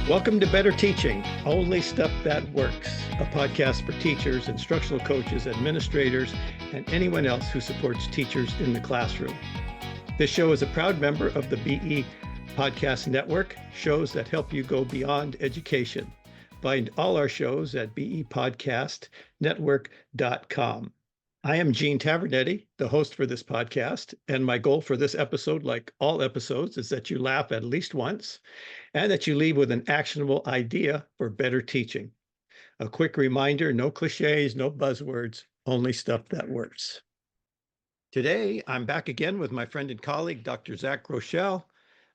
Welcome to Better Teaching, Only Stuff That Works, a podcast for teachers, instructional coaches, administrators, and anyone else who supports teachers in the classroom. This show is a proud member of the BE Podcast Network, shows that help you go beyond education. Find all our shows at bepodcastnetwork.com. I am Gene Tavernetti, the host for this podcast, and my goal for this episode, like all episodes, is that you laugh at least once and that you leave with an actionable idea for better teaching. A quick reminder, no cliches, no buzzwords, only stuff that works. Today, I'm back again with my friend and colleague, Dr. Zach Rochelle.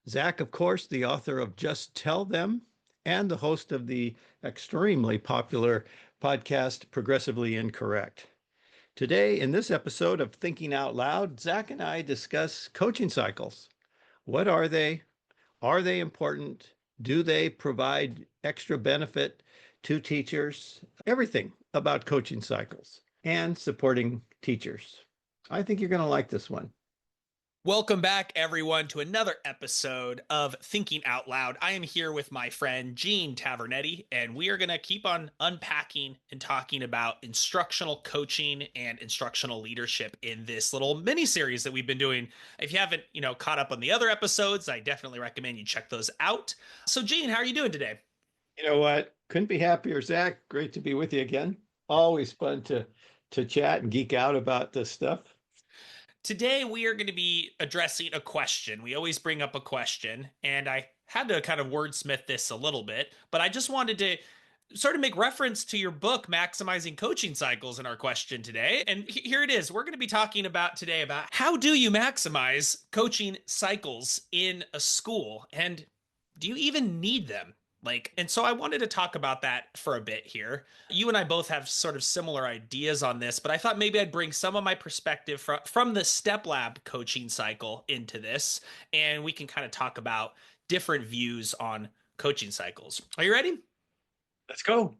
Zach, of course, the author of Just Tell Them and the host of the extremely popular podcast, Progressively Incorrect. Today, in this episode of Thinking Out Loud, Zach and I discuss coaching cycles. What are they? Are they important? Do they provide extra benefit to teachers? Everything about coaching cycles and supporting teachers. I think you're going to like this one. Welcome back, everyone, to another episode of Thinking Out Loud. I am here with my friend Gene Tavernetti, and we are going to keep on unpacking and talking about instructional coaching and instructional leadership in this little mini-series that we've been doing. If you haven't, caught up on the other episodes, I definitely recommend you check those out. So, Gene, how are you doing today? You know what? Couldn't be happier, Zach. Great to be with you again. Always fun to chat and geek out about this stuff. Today, we are going to be addressing a question. We always bring up a question, and I had to kind of wordsmith this a little bit, but I just wanted to sort of make reference to your book, Maximizing Coaching Cycles, in our question today. And here it is. We're going to be talking about today about how do you maximize coaching cycles in a school, and do you even need them? And so I wanted to talk about that for a bit here. You and I both have sort of similar ideas on this, but I thought maybe I'd bring some of my perspective from the Step Lab coaching cycle into this, and we can kind of talk about different views on coaching cycles. Are you ready? Let's go.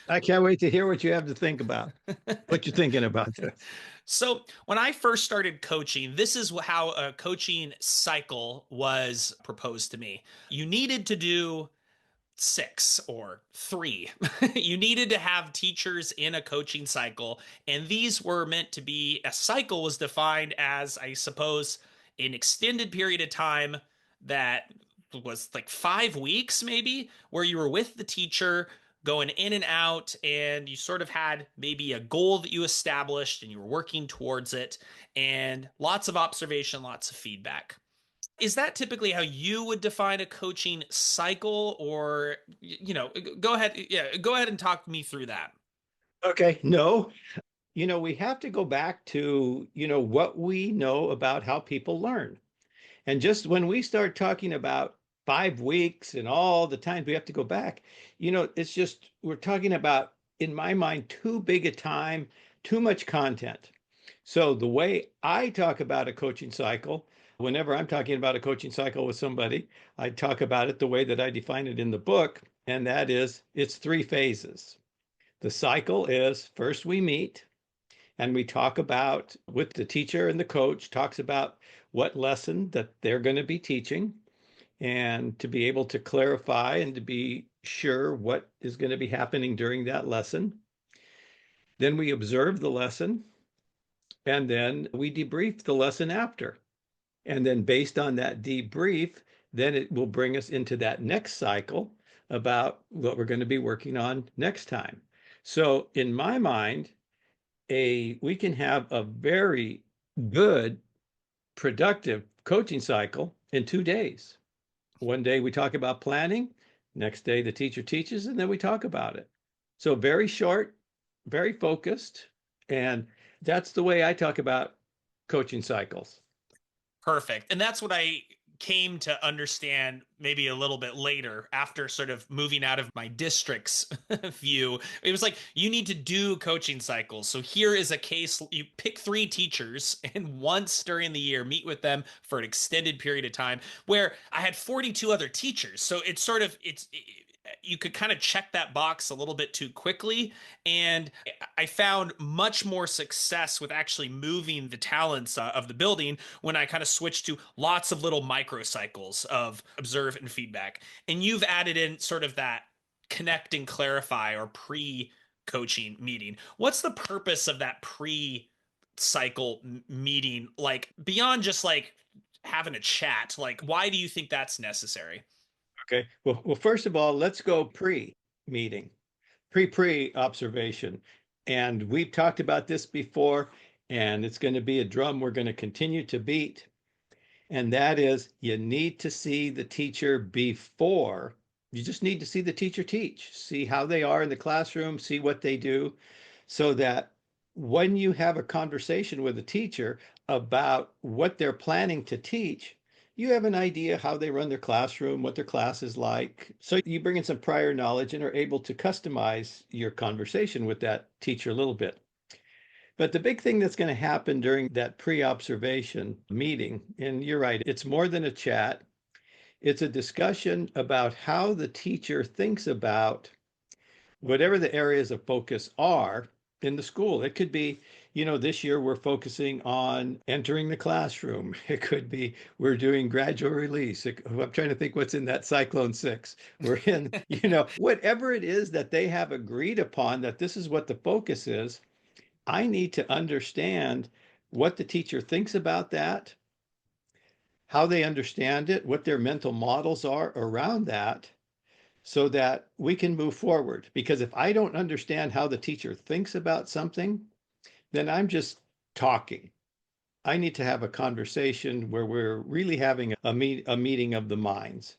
I can't wait to hear what you have to think about, what you're thinking about this. So when I first started coaching, this is how a coaching cycle was proposed to me. You needed to do 6 or 3. You needed to have teachers in a coaching cycle, and these were meant to be, a cycle was defined as, I suppose, an extended period of time that was like 5 weeks maybe, where you were with the teacher going in and out, and you sort of had maybe a goal that you established and you were working towards it, and lots of observation, lots of feedback. Is that typically how you would define a coaching cycle, or go ahead, go ahead and talk me through that. Okay, no. We have to go back to, what we know about how people learn. And just when we start talking about 5 weeks and all the times we have to go back, it's just, we're talking about, in my mind, too big a time, too much content. So the way I talk about a coaching cycle, whenever I'm talking about a coaching cycle with somebody, I talk about it the way that I define it in the book, and that is it's 3 phases. The cycle is first we meet and we talk about, with the teacher and the coach, talks about what lesson that they're going to be teaching, and to be able to clarify and to be sure what is going to be happening during that lesson. Then we observe the lesson, and then we debrief the lesson after. And then based on that debrief, then it will bring us into that next cycle about what we're going to be working on next time. So in my mind, we can have a very good, productive coaching cycle in 2 days. One day we talk about planning, next day the teacher teaches, and then we talk about it. So very short, very focused, and that's the way I talk about coaching cycles. Perfect. And that's what I came to understand maybe a little bit later, after sort of moving out of my district's view. It was like, you need to do coaching cycles. So here is a case. You pick 3 teachers and once during the year meet with them for an extended period of time, where I had 42 other teachers. So it's sort of, you could kind of check that box a little bit too quickly. And I found much more success with actually moving the talents of the building when I kind of switched to lots of little microcycles of observe and feedback. And you've added in sort of that connect and clarify or pre coaching meeting. What's the purpose of that pre cycle meeting? Like beyond just like having a chat, like why do you think that's necessary? Okay. Well, first of all, let's go pre-meeting, pre observation. And we've talked about this before, and it's going to be a drum we're going to continue to beat. And that is you need to see the teacher before. You just need to see the teacher teach, see how they are in the classroom, see what they do, so that when you have a conversation with a teacher about what they're planning to teach, you have an idea how they run their classroom, what their class is like. So you bring in some prior knowledge and are able to customize your conversation with that teacher a little bit. But the big thing that's going to happen during that pre-observation meeting, and you're right, it's more than a chat. It's a discussion about how the teacher thinks about whatever the areas of focus are in the school. It could be, this year we're focusing on entering the classroom. It could be we're doing gradual release. I'm trying to think what's in that Cyclone 6. We're in, whatever it is that they have agreed upon that this is what the focus is. I need to understand what the teacher thinks about that, how they understand it, what their mental models are around that, so that we can move forward. Because if I don't understand how the teacher thinks about something, then I'm just talking. I need to have a conversation where we're really having a meeting of the minds.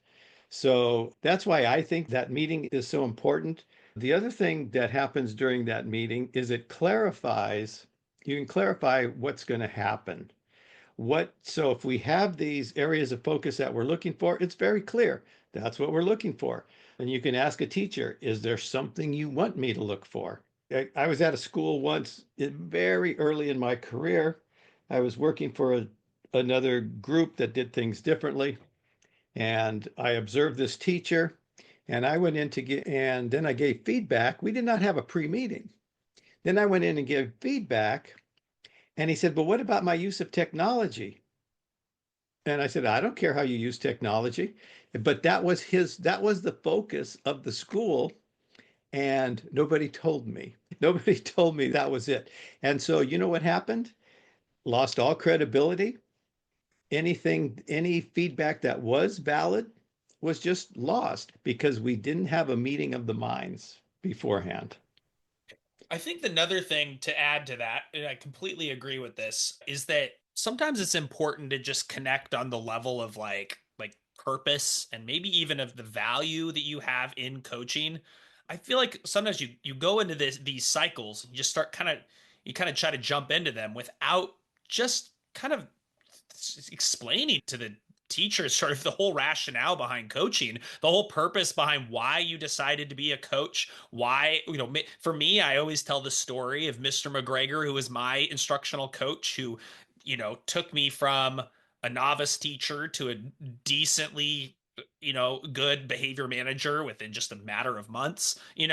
So that's why I think that meeting is so important. The other thing that happens during that meeting is it clarifies, you can clarify what's going to happen. So if we have these areas of focus that we're looking for, it's very clear. That's what we're looking for. And you can ask a teacher, is there something you want me to look for? I was at a school once, very early in my career. I was working for another group that did things differently. And I observed this teacher, and I went in to get, and then I gave feedback. We did not have a pre-meeting. Then I went in and gave feedback, and he said, "But what about my use of technology?" And I said, "I don't care how you use technology." But that was the focus of the school. And nobody told me. Nobody told me that was it. And so, you know what happened? Lost all credibility. Any feedback that was valid was just lost because we didn't have a meeting of the minds beforehand. I think another thing to add to that, and I completely agree with this, is that sometimes it's important to just connect on the level of like purpose and maybe even of the value that you have in coaching. I feel like sometimes you go into these cycles, you just start you kind of try to jump into them without just kind of explaining to the teachers sort of the whole rationale behind coaching, the whole purpose behind why you decided to be a coach. Why, for me, I always tell the story of Mr. McGregor, who was my instructional coach, who, took me from a novice teacher to a decently good behavior manager within just a matter of months, and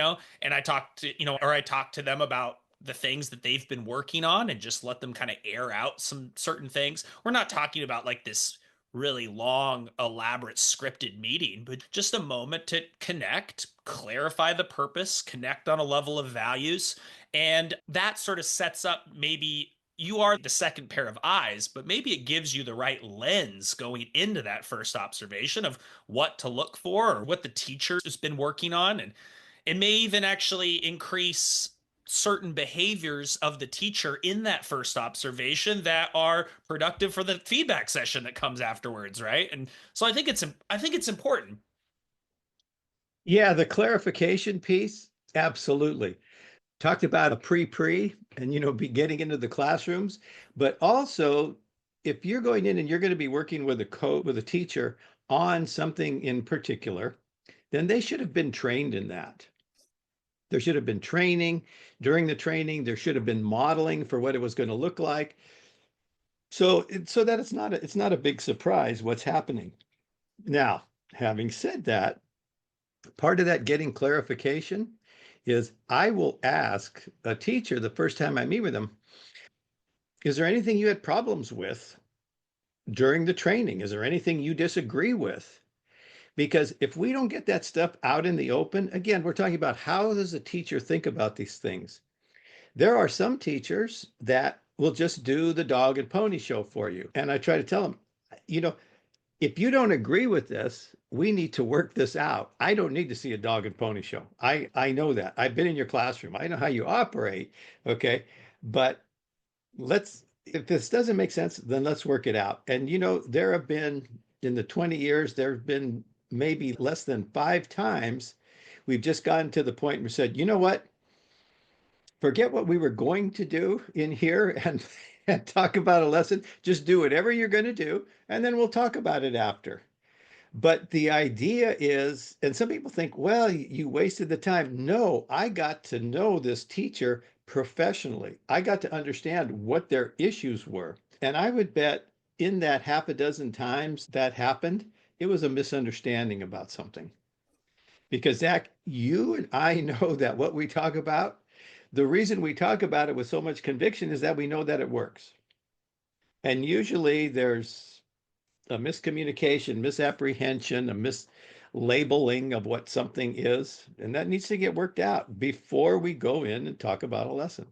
I talked to them about the things that they've been working on and just let them kind of air out some certain things. We're not talking about like this really long, elaborate scripted meeting, but just a moment to connect, clarify the purpose, connect on a level of values. And that sort of sets up maybe you are the second pair of eyes, but maybe it gives you the right lens going into that first observation of what to look for or what the teacher has been working on. And it may even actually increase certain behaviors of the teacher in that first observation that are productive for the feedback session that comes afterwards, right? And so I think it's important. Yeah, the clarification piece, absolutely. Talked about a pre and be getting into the classrooms, but also if you're going in and you're going to be working with a teacher on something in particular, then they should have been trained in that. There should have been training. During the training, there should have been modeling for what it was going to look like. So that it's not a big surprise what's happening. Now, having said that, Part of that getting clarification is I will ask a teacher the first time I meet with them, is there anything you had problems with during the training? Is there anything you disagree with? Because if we don't get that stuff out in the open, again, we're talking about how does a teacher think about these things? There are some teachers that will just do the dog and pony show for you. And I try to tell them, you know, if you don't agree with this, we need to work this out. I don't need to see a dog and pony show. I know that. I've been in your classroom. I know how you operate. Okay. But let's, if this doesn't make sense, then let's work it out. And, there have been in the 20 years, there have been maybe less than 5 times we've just gotten to the point and we said, you know what? Forget what we were going to do in here and talk about a lesson. Just do whatever you're going to do, and then we'll talk about it after. But the idea is, and some people think, well, you wasted the time. No, I got to know this teacher professionally. I got to understand what their issues were. And I would bet in that half a dozen times that happened, it was a misunderstanding about something. Because Zach, you and I know that what we talk about, the reason we talk about it with so much conviction is that we know that it works. And usually there's a miscommunication, misapprehension, a mislabeling of what something is, and that needs to get worked out before we go in and talk about a lesson.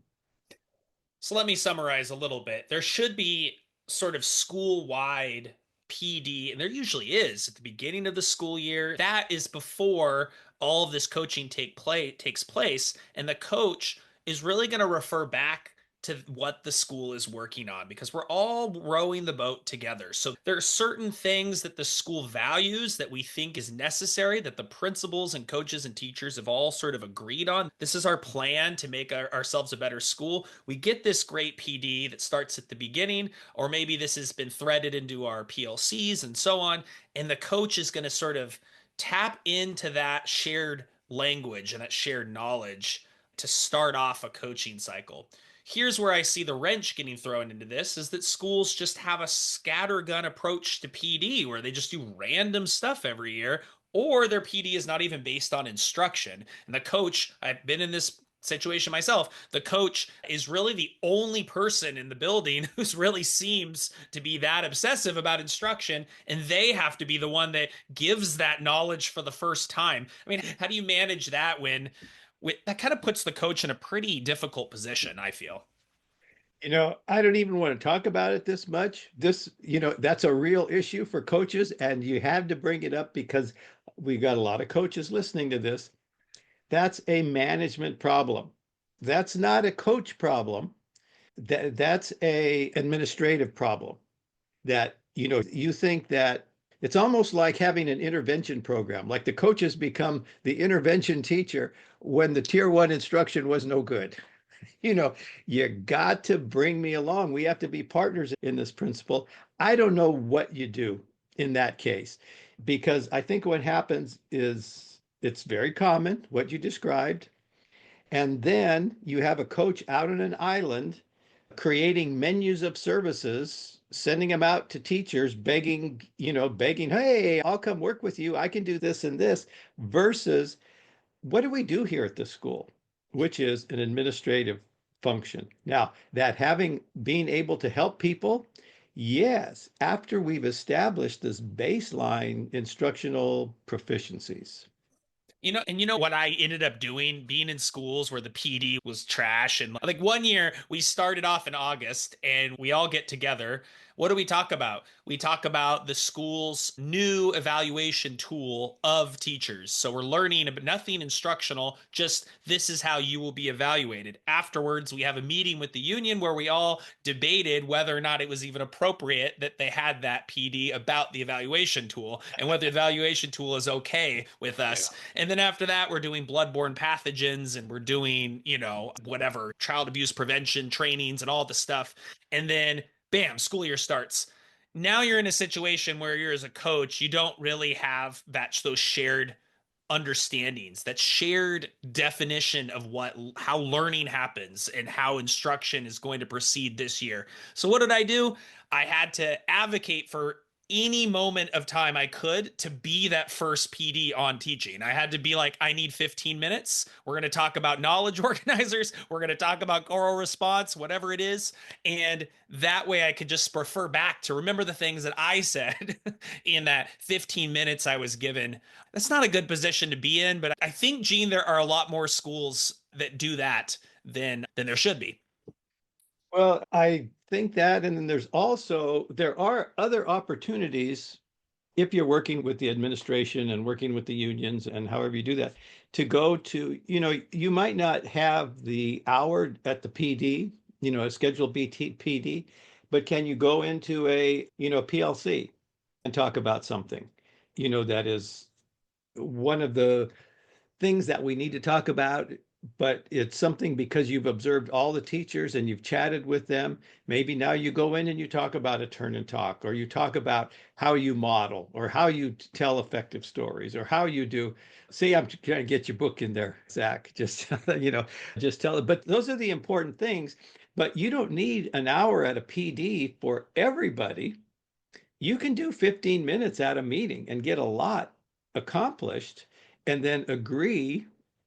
So let me summarize a little bit. There should be sort of school-wide PD, and there usually is at the beginning of the school year. That is before all of this coaching takes place, and the coach is really going to refer back to what the school is working on because we're all rowing the boat together. So there are certain things that the school values that we think is necessary that the principals and coaches and teachers have all sort of agreed on. This is our plan to make ourselves a better school. We get this great PD that starts at the beginning, or maybe this has been threaded into our PLCs and so on. And the coach is going to sort of tap into that shared language and that shared knowledge to start off a coaching cycle. Here's where I see the wrench getting thrown into this is that schools just have a scattergun approach to PD where they just do random stuff every year, or their PD is not even based on instruction. And the coach, I've been in this situation myself, the coach is really the only person in the building who's really seems to be that obsessive about instruction, and they have to be the one that gives that knowledge for the first time. I mean, how do you manage that when that kind of puts the coach in a pretty difficult position, I feel. I don't even want to talk about it this much. That's a real issue for coaches, and you have to bring it up because we got a lot of coaches listening to this. That's a management problem. That's not a coach problem. That's a administrative problem. That, you think that it's almost like having an intervention program, like the coaches become the intervention teacher when the tier one instruction was no good. You got to bring me along. We have to be partners in this principle. I don't know what you do in that case, because I think what happens is it's very common, what you described. And then you have a coach out on an island creating menus of services, sending them out to teachers, begging, hey, I'll come work with you. I can do this and this, versus what do we do here at the school, which is an administrative function. Now, being able to help people, yes, after we've established this baseline instructional proficiencies. And you know what I ended up doing being in schools where the PD was trash. And like one year we started off in August and we all get together. What do we talk about? We talk about the school's new evaluation tool of teachers. So we're learning, but nothing instructional, just this is how you will be evaluated. Afterwards, we have a meeting with the union where we all debated whether or not it was even appropriate that they had that PD about the evaluation tool and whether the evaluation tool is okay with us. And then after that, we're doing bloodborne pathogens and we're doing, whatever, child abuse prevention trainings and all the stuff. And then bam, school year starts. Now you're in a situation where you're as a coach, you don't really have those shared understandings, that shared definition of how learning happens and how instruction is going to proceed this year. So what did I do? I had to advocate for any moment of time I could to be that first PD on teaching. I had to be like, I need 15 minutes. We're going to talk about knowledge organizers. We're going to talk about oral response, whatever it is. And that way I could just refer back to remember the things that I said in that 15 minutes I was given. That's not a good position to be in, but I think, Gene, there are a lot more schools that do that than there should be. Well, I think that, and then there are other opportunities if you're working with the administration and working with the unions and however you do that, to go to, you might not have the hour at the PD, a scheduled PD, but can you go into PLC and talk about something, that is one of the things that we need to talk about, but it's something because you've observed all the teachers and you've chatted with them. Maybe now you go in and you talk about a turn and talk, or you talk about how you model, or how you tell effective stories, or how you do. See, I'm trying to get your book in there, Zach. Just, just tell it. But those are the important things. But you don't need an hour at a PD for everybody. You can do 15 minutes at a meeting and get a lot accomplished, and then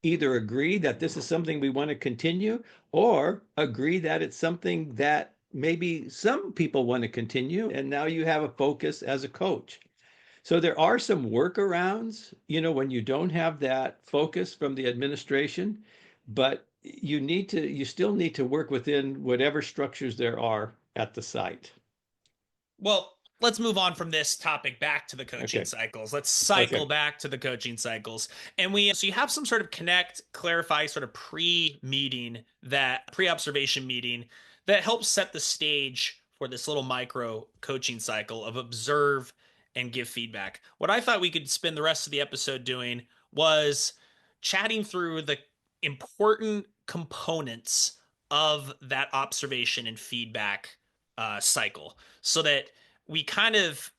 either agree that this is something we want to continue, or agree that it's something that maybe some people want to continue. And now you have a focus as a coach. So there are some workarounds, when you don't have that focus from the administration, but you still need to work within whatever structures there are at the site. Well, let's move on from this topic back to the coaching Okay. cycles. Let's cycle Okay. back to the coaching cycles. And so you have some sort of connect, clarify, sort of pre-observation meeting that helps set the stage for this little micro coaching cycle of observe and give feedback. What I thought we could spend the rest of the episode doing was chatting through the important components of that observation and feedback cycle so that we kind of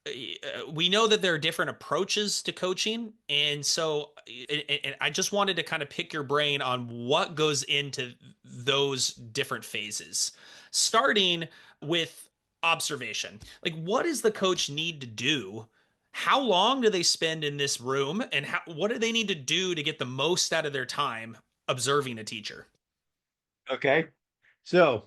we know that there are different approaches to coaching, and so and I just wanted to kind of pick your brain on what goes into those different phases, starting with observation. Like, what does the coach need to do? How long do they spend in this room, and what do they need to do to get the most out of their time observing a teacher? Okay. So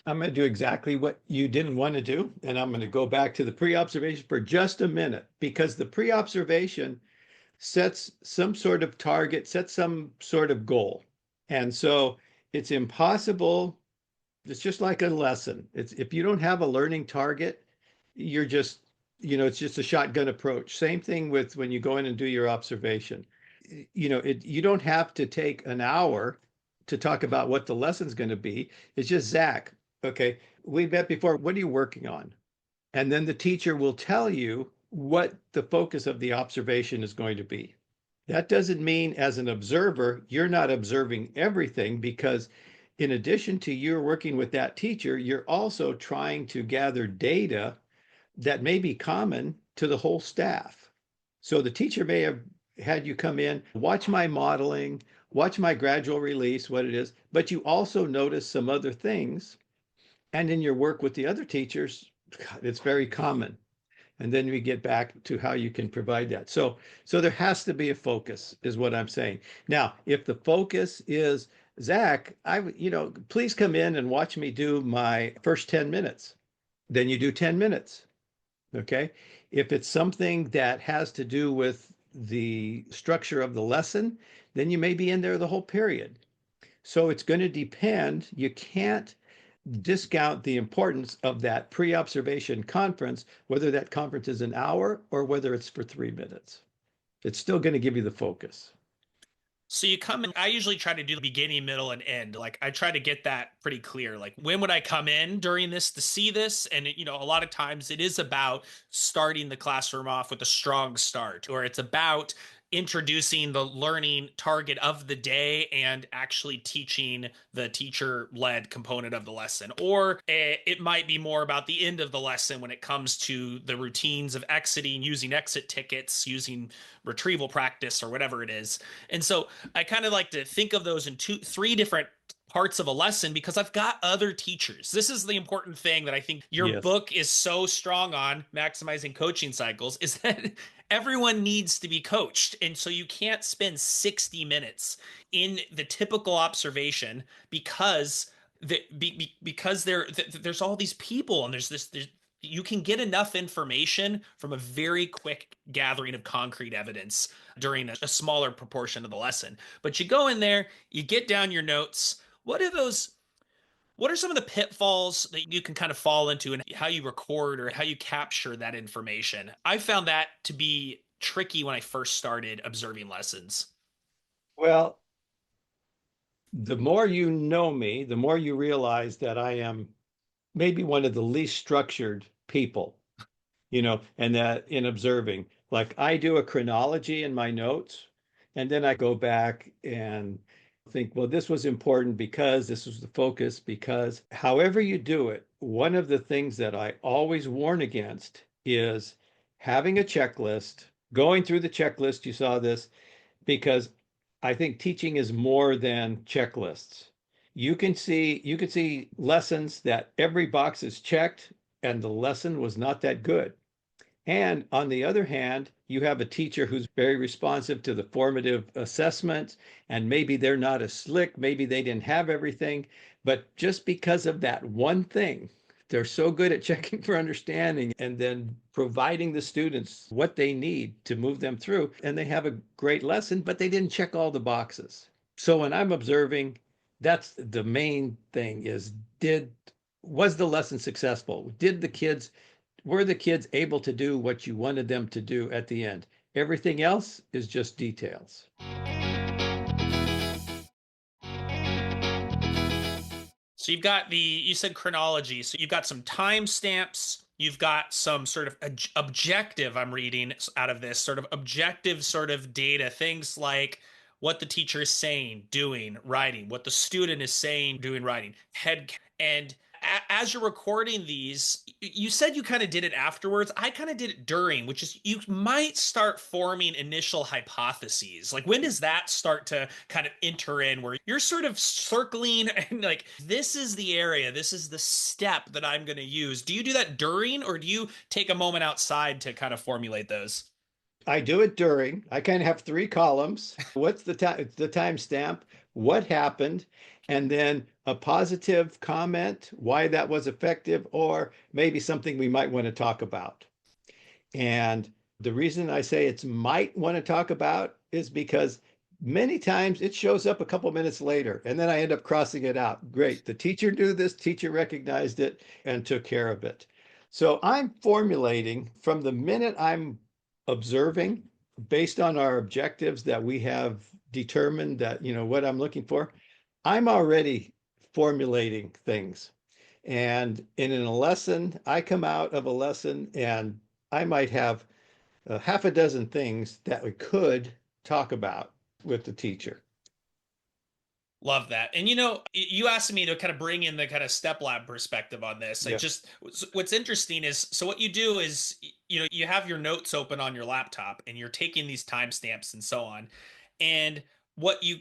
I'm going to do exactly what you didn't want to do. And I'm going to go back to the pre-observation for just a minute, because the pre-observation sets some sort of target, sets some sort of goal. And so it's impossible. It's just like a lesson. It's if you don't have a learning target, you're just, it's just a shotgun approach. Same thing with when you go in and do your observation. You don't have to take an hour to talk about what the lesson's going to be. It's just, Zach, okay, we met before. What are you working on? And then the teacher will tell you what the focus of the observation is going to be. That doesn't mean as an observer, you're not observing everything, because in addition to you're working with that teacher, you're also trying to gather data that may be common to the whole staff. So the teacher may have had you come in, watch my modeling, watch my gradual release, what it is, but you also notice some other things. And in your work with the other teachers, it's very common. And then we get back to how you can provide that. So there has to be a focus, is what I'm saying. Now, if the focus is, Zach, please come in and watch me do my first 10 minutes, then you do 10 minutes. Okay. If it's something that has to do with the structure of the lesson, then you may be in there the whole period. So it's going to depend. You can't discount the importance of that pre-observation conference, whether that conference is an hour or whether it's for 3 minutes. It's still going to give you the focus. So you come in, I usually try to do the beginning, middle, and end. Like, I try to get that pretty clear. Like, when would I come in during this to see this? And, a lot of times it is about starting the classroom off with a strong start, or it's about introducing the learning target of the day and actually teaching the teacher-led component of the lesson. Or it might be more about the end of the lesson when it comes to the routines of exiting, using exit tickets, using retrieval practice, or whatever it is. And so I kind of like to think of those in three different parts of a lesson because I've got other teachers. This is the important thing that I think your Yes. book is so strong on, maximizing coaching cycles, is that everyone needs to be coached. And so you can't spend 60 minutes in the typical observation because there's all these people and there's you can get enough information from a very quick gathering of concrete evidence during a smaller proportion of the lesson. But you go in there, you get down your notes. What are some of the pitfalls that you can kind of fall into and how you record or how you capture that information? I found that to be tricky when I first started observing lessons. Well, the more you know me, the more you realize that I am maybe one of the least structured people, and that in observing, like I do a chronology in my notes, and then I go back and think, well, this was important because this was the focus, because however you do it, one of the things that I always warn against is having a checklist, going through the checklist. You saw this because I think teaching is more than checklists. You can see lessons that every box is checked and the lesson was not that good. And on the other hand, you have a teacher who's very responsive to the formative assessments, and maybe they're not as slick, maybe they didn't have everything, but just because of that one thing, they're so good at checking for understanding and then providing the students what they need to move them through. And they have a great lesson, but they didn't check all the boxes. So when I'm observing, that's the main thing is was the lesson successful? Were the kids able to do what you wanted them to do at the end? Everything else is just details. So you said chronology. So you've got some timestamps. You've got some sort of objective, I'm reading out of this sort of objective sort of data, things like what the teacher is saying, doing, writing, what the student is saying, doing, writing, head. And as you're recording these, you said you kind of did it afterwards. I kind of did it during, which is you might start forming initial hypotheses. Like, when does that start to kind of enter in where you're sort of circling and like, this is the area, this is the step that I'm going to use? Do you do that during, or do you take a moment outside to kind of formulate those? I do it during. I kind of have three columns. What's the timestamp? What happened? And then a positive comment, why that was effective, or maybe something we might want to talk about. And the reason I say it's might want to talk about is because many times it shows up a couple minutes later, and then I end up crossing it out. Great. The teacher knew this, teacher recognized it and took care of it. So I'm formulating from the minute I'm observing based on our objectives that we have determined that, what I'm looking for. I'm already formulating things. And in a lesson, I come out of a lesson and I might have half a dozen things that we could talk about with the teacher. Love that. And you asked me to kind of bring in the kind of step lab perspective on this. I Yeah. just what's interesting is so what you do is you have your notes open on your laptop and you're taking these timestamps and so on. And what you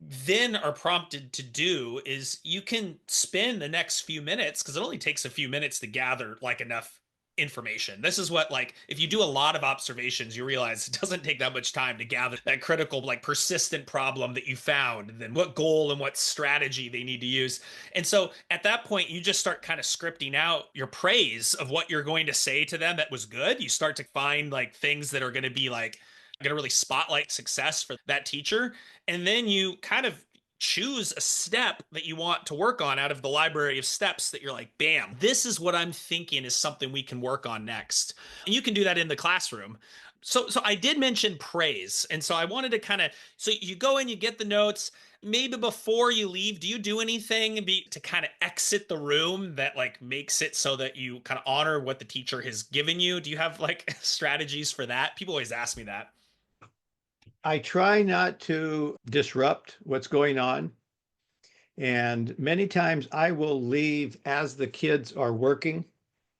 then are prompted to do is you can spend the next few minutes because it only takes a few minutes to gather like enough information. This is what, like, if you do a lot of observations, you realize it doesn't take that much time to gather that critical, like, persistent problem that you found, and then what goal and what strategy they need to use. And so at that point, you just start kind of scripting out your praise of what you're going to say to them that was good. You start to find like things that are going to be like, going to really spotlight success for that teacher. And then you kind of choose a step that you want to work on out of the library of steps that you're like, bam, this is what I'm thinking is something we can work on next. And you can do that in the classroom. So I did mention praise. And so I wanted to kind of, so you go in, you get the notes. Maybe before you leave, do you do anything to kind of exit the room that like makes it so that you kind of honor what the teacher has given you? Do you have like strategies for that? People always ask me that. I try not to disrupt what's going on. And many times I will leave as the kids are working.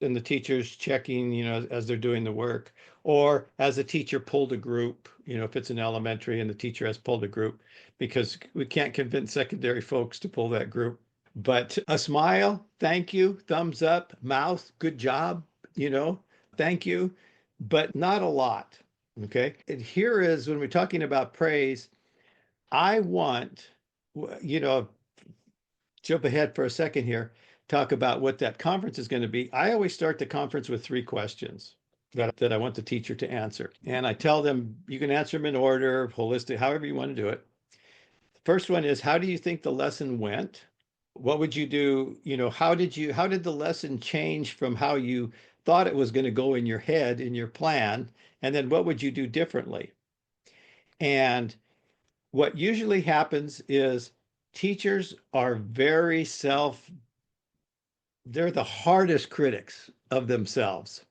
and the teacher's checking, as they're doing the work, or as a teacher pulled a group, if it's an elementary and the teacher has pulled a group, because we can't convince secondary folks to pull that group. But a smile, thank you, thumbs up, mouth, good job, you know, thank you, but not a lot. Okay. And here is when we're talking about praise, I want, jump ahead for a second here, talk about what that conference is going to be. I always start the conference with three questions that I want the teacher to answer. And I tell them you can answer them in order, holistic, however you want to do it. The first one is, how do you think the lesson went? What would you do? How did the lesson change from how you thought it was going to go in your head, in your plan? And then what would you do differently? And what usually happens is teachers are they're the hardest critics of themselves.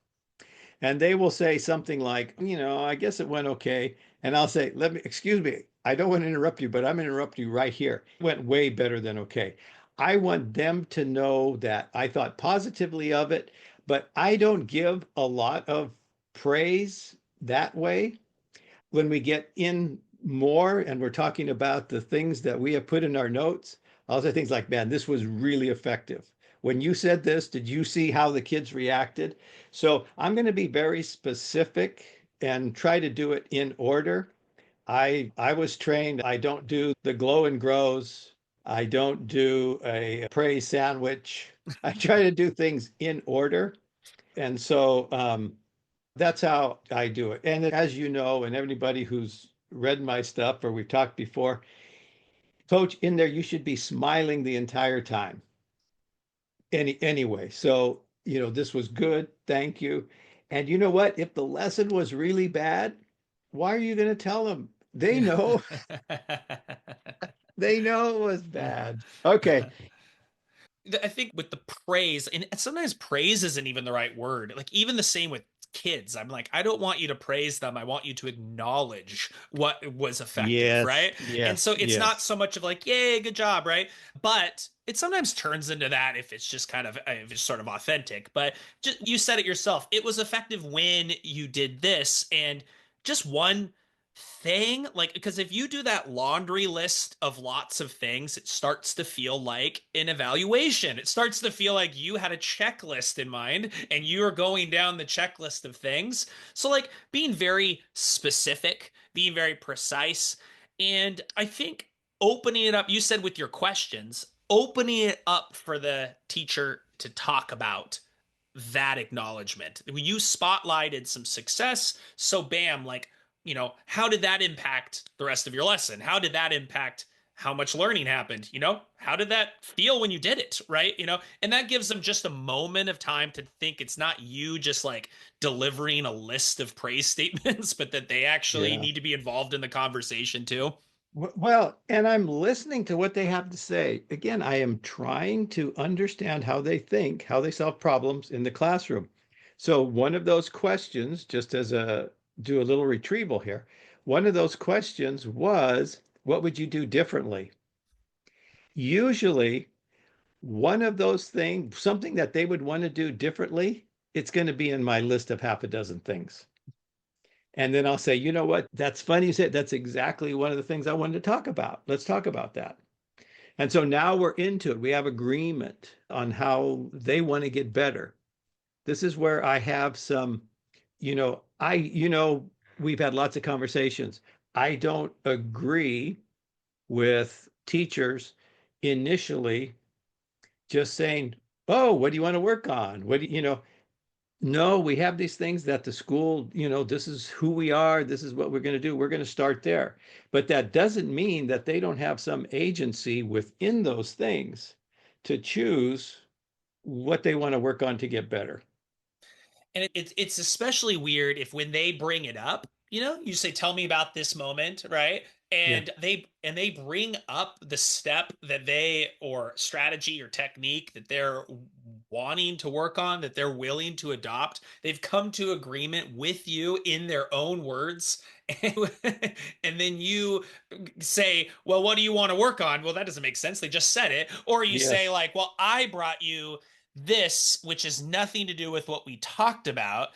And they will say something like, I guess it went okay. And I'll say, excuse me, I don't want to interrupt you, but I'm going to interrupt you right here. It went way better than okay. I want them to know that I thought positively of it, but I don't give a lot of praise that way. When we get in more and we're talking about the things that we have put in our notes, I'll say things like, man, this was really effective. When you said this, did you see how the kids reacted? So I'm going to be very specific and try to do it in order. I was trained, I don't do the glow and grows. I don't do a praise sandwich. I try to do things in order. And so that's how I do it. And as you know, and everybody who's read my stuff or we've talked before, coach, in there, you should be smiling the entire time. Anyway, so this was good. Thank you. And you know what? If the lesson was really bad, why are you going to tell them? They know, they know it was bad. Okay. I think with the praise, and sometimes praise isn't even the right word. Like even the same with kids, I'm like, I don't want you to praise them. I want you to acknowledge what was effective, Yes, right? And yes, so it's not yes. so much of like, yay, good job, right? But it sometimes turns into that if it's just kind of if it's sort of authentic. But just, you said it yourself. It was effective when you did this, and just one thing, like, because if you do that laundry list of lots of things, it starts to feel like an evaluation. It starts to feel like you had a checklist in mind and you're going down the checklist of things. So like being very specific, being very precise, and I think opening it up, you said with your questions, opening it up for the teacher to talk about that acknowledgement. You spotlighted some success, so bam, like, how did that impact the rest of your lesson? How did that impact how much learning happened? How did that feel when you did it? Right? And that gives them just a moment of time to think it's not you just like delivering a list of praise statements, but that they actually Yeah. need to be involved in the conversation too. Well, and I'm listening to what they have to say. Again, I am trying to understand how they think, how they solve problems in the classroom. So one of those questions, just as a do a little retrieval here, one of those questions was, what would you do differently? Usually, one of those things, something that they would want to do differently, it's going to be in my list of half a dozen things. And then I'll say, you know what? That's funny you said. That's exactly one of the things I wanted to talk about. Let's talk about that. And so now we're into it. We have agreement on how they want to get better. This is where I have some, we've had lots of conversations. I don't agree with teachers initially just saying, oh, what do you want to work on? What do you? No, we have these things that the school, this is who we are. This is what we're going to do. We're going to start there. But that doesn't mean that they don't have some agency within those things to choose what they want to work on to get better. And it's especially weird if when they bring it up, you say, "Tell me about this moment," right? Yeah. And they bring up the step that they or strategy or technique that they're wanting to work on, that they're willing to adopt. They've come to agreement with you in their own words. And, and then you say, "Well, what do you want to work on?" Well, that doesn't make sense. They just said it. Or you say Yes. like, "Well, I brought you this, which is nothing to do with what we talked about.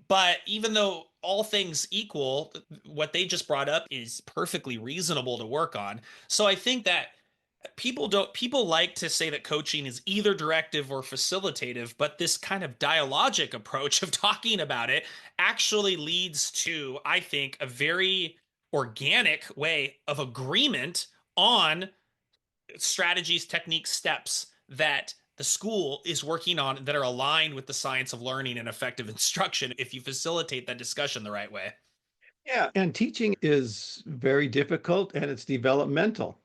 But even though all things equal, what they just brought up is perfectly reasonable to work on. So I think that people like to say that coaching is either directive or facilitative, but this kind of dialogic approach of talking about it actually leads to, I think, a very organic way of agreement on strategies, techniques, steps that the school is working on that are aligned with the science of learning and effective instruction if you facilitate that discussion the right way. Yeah, and teaching is very difficult and it's developmental.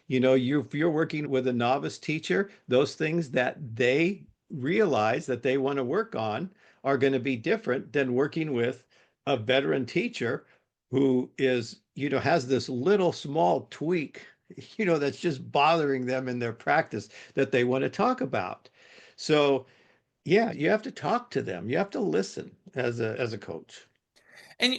If you're working with a novice teacher, those things that they realize that they want to work on are going to be different than working with a veteran teacher who has this little small tweak, that's just bothering them in their practice that they want to talk about. So, yeah, you have to talk to them. You have to listen as a coach. And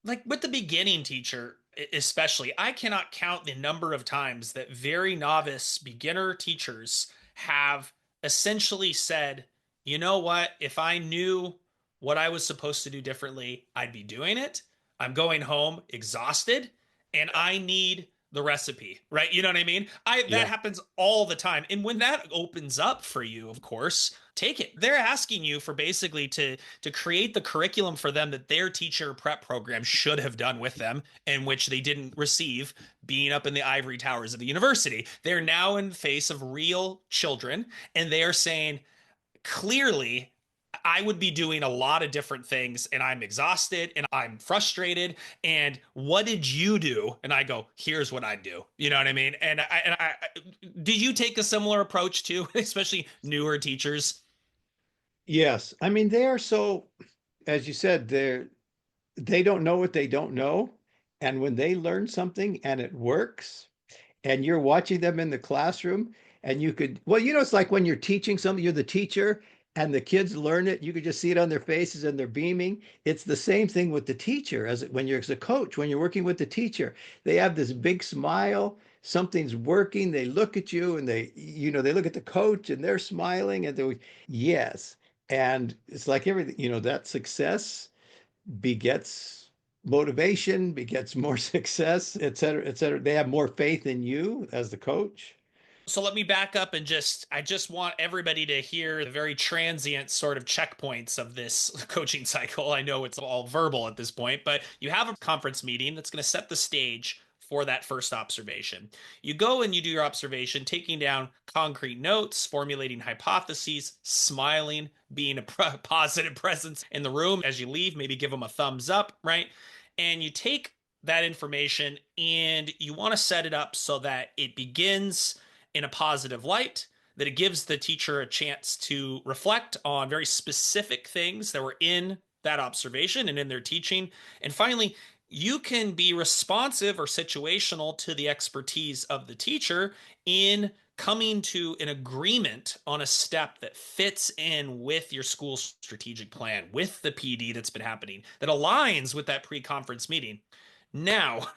like with the beginning teacher, especially, I cannot count the number of times that very novice beginner teachers have essentially said, you know what, if I knew what I was supposed to do differently, I'd be doing it. I'm going home exhausted and I need the recipe, right? You know what I mean? I That Yeah. happens all the time. And when that opens up for you, of course, take it. They're asking you for basically to create the curriculum for them that their teacher prep program should have done with them, in which they didn't receive being up in the ivory towers of the university. They're now in the face of real children, and they are saying, clearly, I would be doing a lot of different things and I'm exhausted and I'm frustrated. And what did you do? And I go, here's what I do. You know what I mean? Did you take a similar approach too, especially newer teachers? Yes. I mean, they are so, as you said, they don't know what they don't know. And when they learn something and it works, and you're watching them in the classroom, and it's like when you're teaching something, you're the teacher, and the kids learn it, you could just see it on their faces and they're beaming. It's the same thing with the teacher when you're as a coach, when you're working with the teacher, they have this big smile, something's working, they look at you and they look at the coach and they're smiling and they yes. And it's like everything, that success begets motivation, begets more success, et cetera, et cetera. They have more faith in you as the coach. So let me back up and I just want everybody to hear the very transient sort of checkpoints of this coaching cycle. I know it's all verbal at this point, but you have a conference meeting that's going to set the stage for that first observation. You go and you do your observation, taking down concrete notes, formulating hypotheses, smiling, being a positive presence in the room as you leave, maybe give them a thumbs up, right? And you take that information and you want to set it up so that it begins in a positive light, that it gives the teacher a chance to reflect on very specific things that were in that observation and in their teaching. And finally, you can be responsive or situational to the expertise of the teacher in coming to an agreement on a step that fits in with your school's strategic plan, with the PD that's been happening, that aligns with that pre-conference meeting. Now,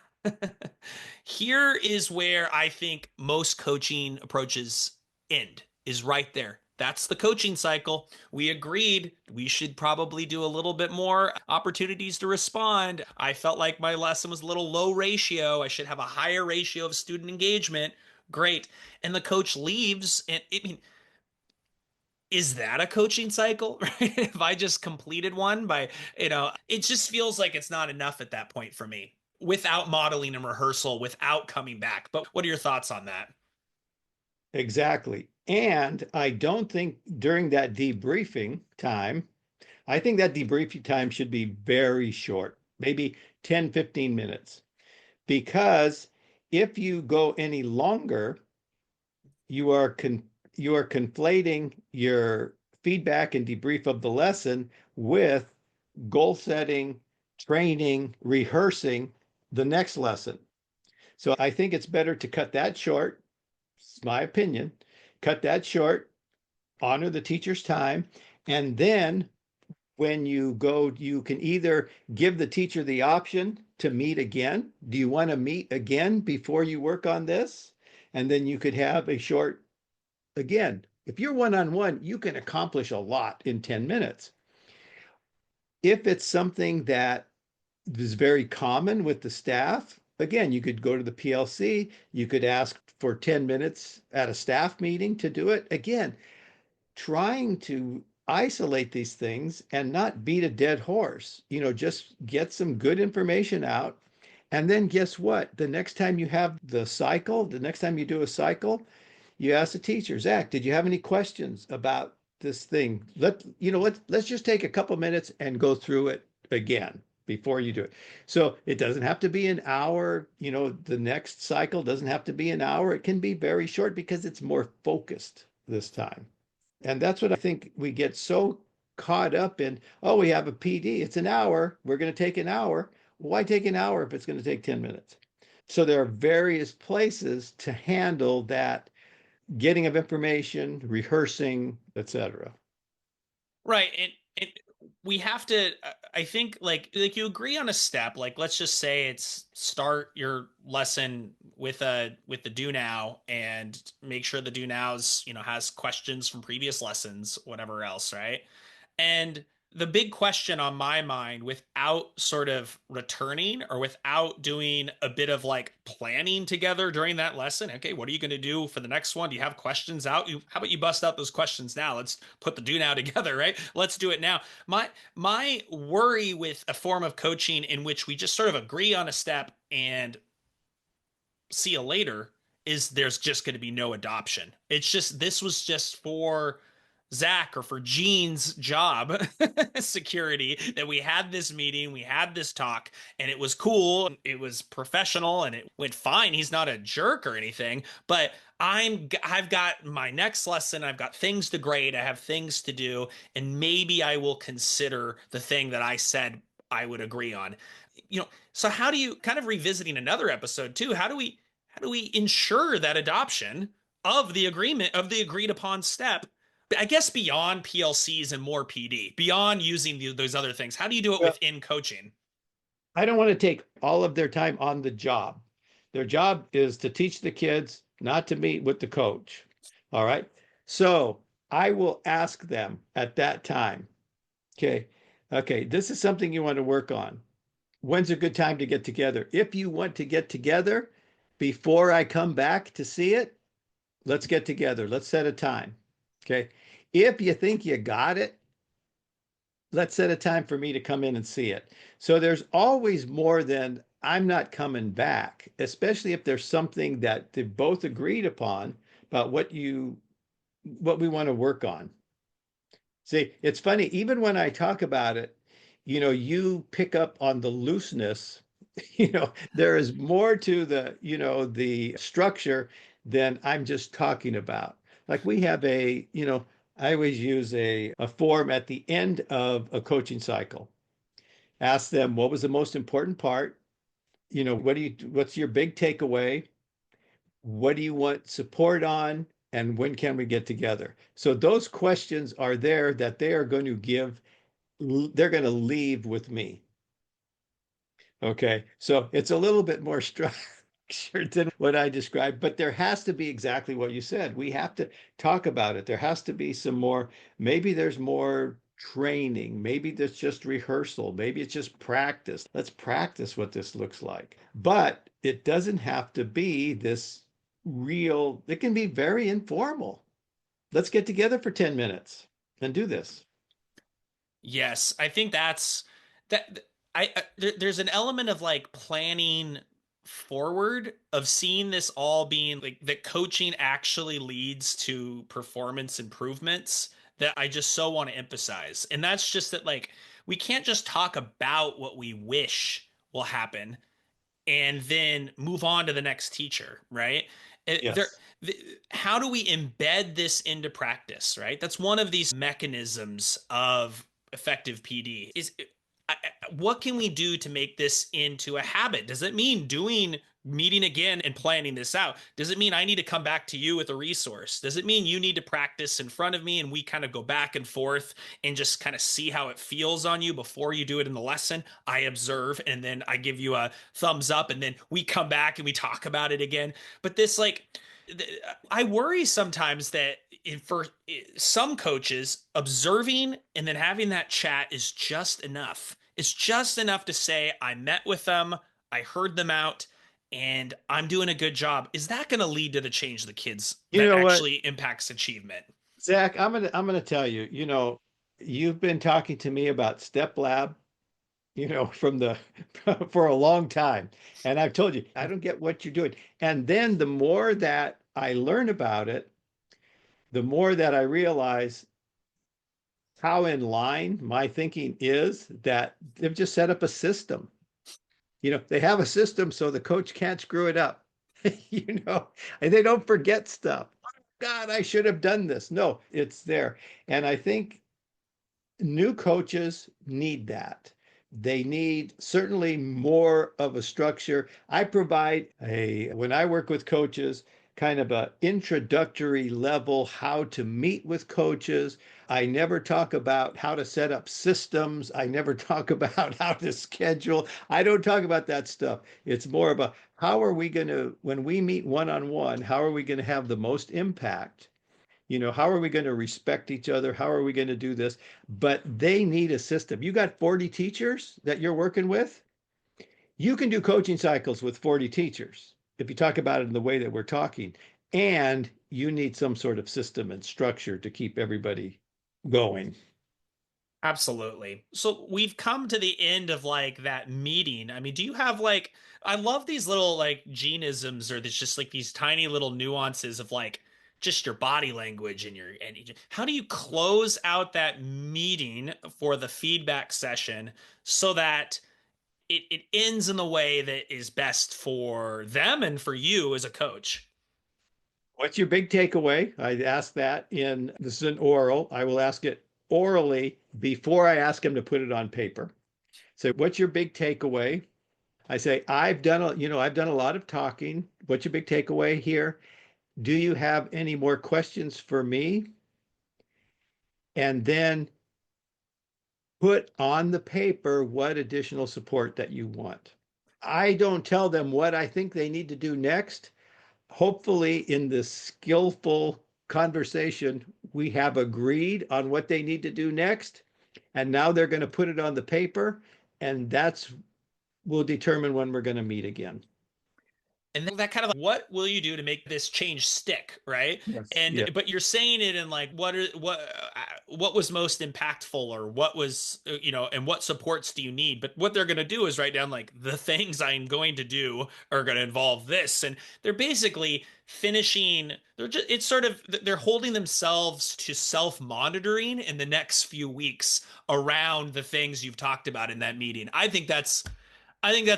here is where I think most coaching approaches end, is right there. That's the coaching cycle. We agreed we should probably do a little bit more opportunities to respond. I felt like my lesson was a little low ratio. I should have a higher ratio of student engagement. Great. And the coach leaves. And I mean, is that a coaching cycle? Right? If I just completed one it just feels like it's not enough at that point for me without modeling and rehearsal, without coming back. But what are your thoughts on that? Exactly. And I don't think during that debriefing time, I think that debriefing time should be very short, maybe 10, 15 minutes. Because if you go any longer, you are conflating your feedback and debrief of the lesson with goal setting, training, rehearsing the next lesson. So I think it's better to cut that short. It's my opinion. Cut that short, honor the teacher's time, and then when you go, you can either give the teacher the option to meet again. Do you want to meet again before you work on this? And then you could have a short again If you're one-on-one, you can accomplish a lot in 10 minutes. If it's something that is very common with the staff, again, you could go to the PLC, you could ask for 10 minutes at a staff meeting to do it. Again, trying to isolate these things and not beat a dead horse, just get some good information out. And then guess what? The next time you have the next time you do a cycle, you ask the teacher, Zach, did you have any questions about this thing? Let's just take a couple minutes and go through it again before you do it. So it doesn't have to be an hour. The next cycle doesn't have to be an hour. It can be very short because it's more focused this time. And that's what I think we get so caught up in. Oh, we have a PD. It's an hour. We're going to take an hour. Why take an hour if it's going to take 10 minutes? So there are various places to handle that getting of information, rehearsing, etc. Right. And we have to, I think, like you agree on a step. Like, let's just say it's start your lesson with the do now, and make sure the do nows, has questions from previous lessons, whatever else, right? And the big question on my mind, without sort of returning or without doing a bit of like planning together during that lesson, okay, what are you going to do for the next one? Do you have questions out? How about you bust out those questions now? Let's put the do now together, right? Let's do it now. My worry with a form of coaching in which we just sort of agree on a step and see you later is there's just going to be no adoption. It's just, this was just for Zach or for Gene's job security, that we had this meeting, we had this talk, and it was cool, it was professional, and it went fine. He's not a jerk or anything, but I've got my next lesson, I've got things to grade, I have things to do, and maybe I will consider the thing that I said I would agree on. So how do you, kind of revisiting another episode too, how do we ensure that adoption of the agreement, of the agreed upon step, I guess, beyond PLCs and more PD, beyond using those other things? How do you do it Well, within coaching? I don't want to take all of their time on the job. Their job is to teach the kids, not to meet with the coach. All right. So I will ask them at that time, okay, okay, this is something you want to work on. When's a good time to get together? If you want to get together before I come back to see it, let's get together. Let's set a time. Okay. If you think you got it, let's set a time for me to come in and see it. So there's always more than I'm not coming back, especially if there's something that they both agreed upon about what we want to work on. See, it's funny, even when I talk about it, you pick up on the looseness. There is more to the structure than I'm just talking about. Like we have I always use a form at the end of a coaching cycle. Ask them what was the most important part? What's your big takeaway? What do you want support on? And when can we get together? So those questions are there that they're going to leave with me. Okay. So it's a little bit more structured than what I described, but there has to be exactly what you said. We have to talk about it. There has to be some more, maybe there's more training. Maybe there's just rehearsal. Maybe it's just practice. Let's practice what this looks like. But it doesn't have to be this real, it can be very informal. Let's get together for 10 minutes and do this. Yes, I think that's that. There's an element of like planning forward, of seeing this all being like that coaching actually leads to performance improvements, that I just so want to emphasize. And that's just that, like, we can't just talk about what we wish will happen and then move on to the next teacher, right? There, Yes. how do we embed this into practice, right? That's one of these mechanisms of effective PD. What can we do to make this into a habit? Does it mean doing meeting again and planning this out? Does it mean I need to come back to you with a resource? Does it mean you need to practice in front of me and we kind of go back and forth and just kind of see how it feels on you before you do it in the lesson? I observe and then I give you a thumbs up, and then we come back and we talk about it again. But this, like, I worry sometimes that for some coaches, observing and then having that chat is just enough. It's just enough to say, I met with them, I heard them out, and I'm doing a good job. Is that going to lead to the change of the kids You that know what, actually impacts achievement? Zach, I'm gonna tell you, you've been talking to me about Step Lab, from the for a long time. And I've told you, I don't get what you're doing. And then the more that I learn about it, the more that I realize how in line my thinking is that they've just set up a system. They have a system so the coach can't screw it up, and they don't forget stuff. Oh, God, I should have done this. No, it's there. And I think new coaches need that. They need certainly more of a structure. I provide when I work with coaches, kind of a introductory level how to meet with coaches. I never talk about how to set up systems. I never talk about how to schedule. I don't talk about that stuff. It's more about how are we going to, when we meet one on one, how are we going to have the most impact? How are we going to respect each other? How are we going to do this? But they need a system. You got 40 teachers that you're working with. You can do coaching cycles with 40 teachers if you talk about it in the way that we're talking. And you need some sort of system and structure to keep everybody going. Absolutely. So we've come to the end of like that meeting. I mean, do you have like, I love these little like genisms or there's just like these tiny little nuances of like just your body language and how do you close out that meeting for the feedback session so that it ends in the way that is best for them and for you as a coach? What's your big takeaway? I ask that this is an oral. I will ask it orally before I ask him to put it on paper. So, what's your big takeaway? I say, I've done a lot of talking. What's your big takeaway here? Do you have any more questions for me? And then put on the paper what additional support that you want. I don't tell them what I think they need to do next. Hopefully, in this skillful conversation, we have agreed on what they need to do next. And now they're going to put it on the paper, and that's will determine when we're going to meet again. And then that kind of like, what will you do to make this change stick, right? Yes. And Yeah. but you're saying it in like what was most impactful or what was and what supports do you need? But what they're going to do is write down like the things I'm going to do are going to involve this, and they're basically finishing. They're just it's sort of they're holding themselves to self-monitoring in the next few weeks around the things you've talked about in that meeting. I think that's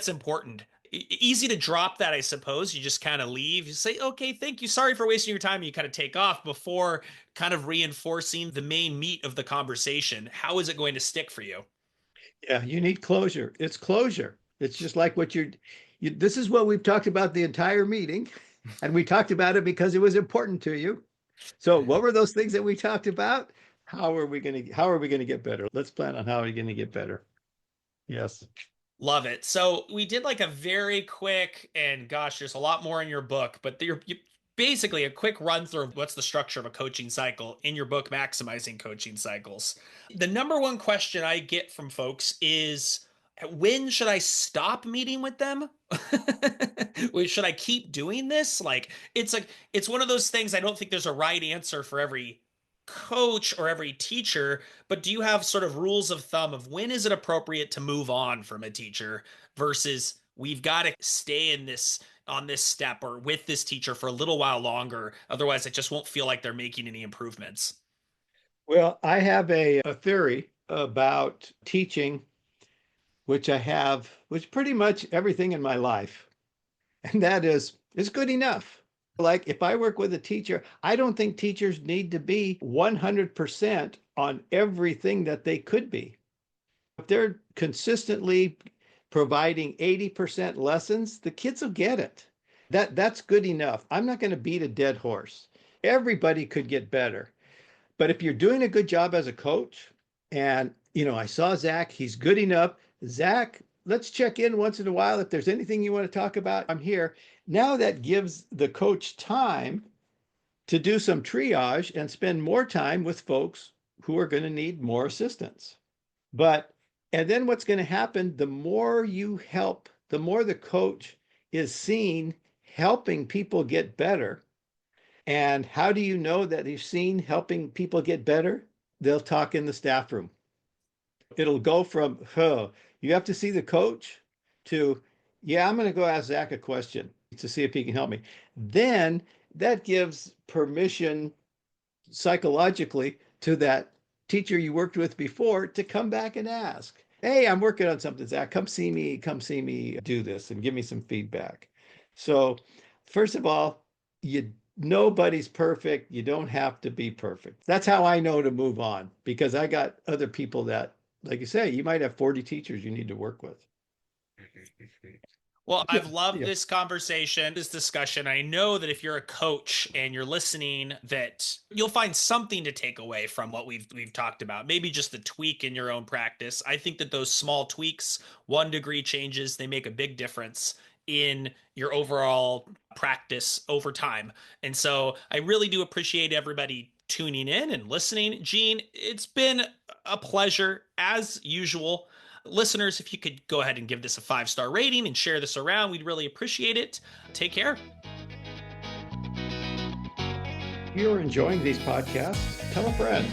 important. Easy to drop that, I suppose. You just kind of leave. You say, okay, thank you. Sorry for wasting your time. And you kind of take off before kind of reinforcing the main meat of the conversation. How is it going to stick for you? Yeah, you need closure. It's closure. It's just like this is what we've talked about the entire meeting. And we talked about it because it was important to you. So what were those things that we talked about? How are we going to get better? Let's plan on how are we going to get better. Yes. Love it. So we did like a very quick, and gosh, there's a lot more in your book, but basically a quick run through of what's the structure of a coaching cycle in your book, Maximizing Coaching Cycles. The number one question I get from folks is, when should I stop meeting with them? Should I keep doing this? Like it's one of those things. I don't think there's a right answer for every coach or every teacher, but do you have sort of rules of thumb of when is it appropriate to move on from a teacher versus we've got to stay in this on this step or with this teacher for a little while longer, otherwise it just won't feel like they're making any improvements? Well, I have a theory about teaching, which pretty much everything in my life. And that is, it's good enough. Like if I work with a teacher, I don't think teachers need to be 100% on everything that they could be. If they're consistently providing 80% lessons, the kids will get it. That's good enough. I'm not going to beat a dead horse. Everybody could get better. But if you're doing a good job as a coach, and I saw Zach, he's good enough. Zach let's check in once in a while. If there's anything you want to talk about, I'm here. Now that gives the coach time to do some triage and spend more time with folks who are going to need more assistance. And then what's going to happen, the more you help, the more the coach is seen helping people get better. And how do you know that he's seen helping people get better? They'll talk in the staff room. It'll go from, you have to see the coach to, yeah, I'm going to go ask Zach a question to see if he can help me. Then that gives permission psychologically to that teacher you worked with before to come back and ask, hey, I'm working on something, Zach, come see me do this and give me some feedback. So first of all, nobody's perfect. You don't have to be perfect. That's how I know to move on, because I got other people that, like you say, you might have 40 teachers you need to work with. Well, I've loved this conversation, this discussion. I know that if you're a coach and you're listening, that you'll find something to take away from what we've talked about. Maybe just a tweak in your own practice. I think that those small tweaks, 1 degree changes, they make a big difference in your overall practice over time. And so I really do appreciate everybody tuning in and listening. Gene, it's been a pleasure as usual. Listeners, if you could go ahead and give this a 5-star rating and share this around, we'd really appreciate it. Take care. If you're enjoying these podcasts, tell a friend.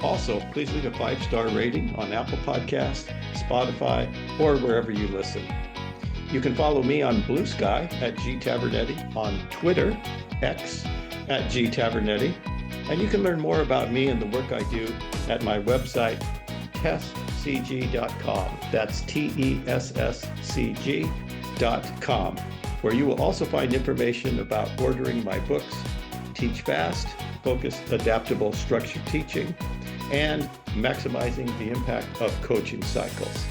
Also, please leave a 5-star rating on Apple Podcasts, Spotify, or wherever you listen. You can follow me on Blue Sky at gtavernetti, on Twitter, X, at gtavernetti, and you can learn more about me and the work I do at my website, tesscg.com. That's TESSCG.com, where you will also find information about ordering my books, Teach Fast, Focused, Adaptable, Structured Teaching, and Maximizing the Impact of Coaching Cycles.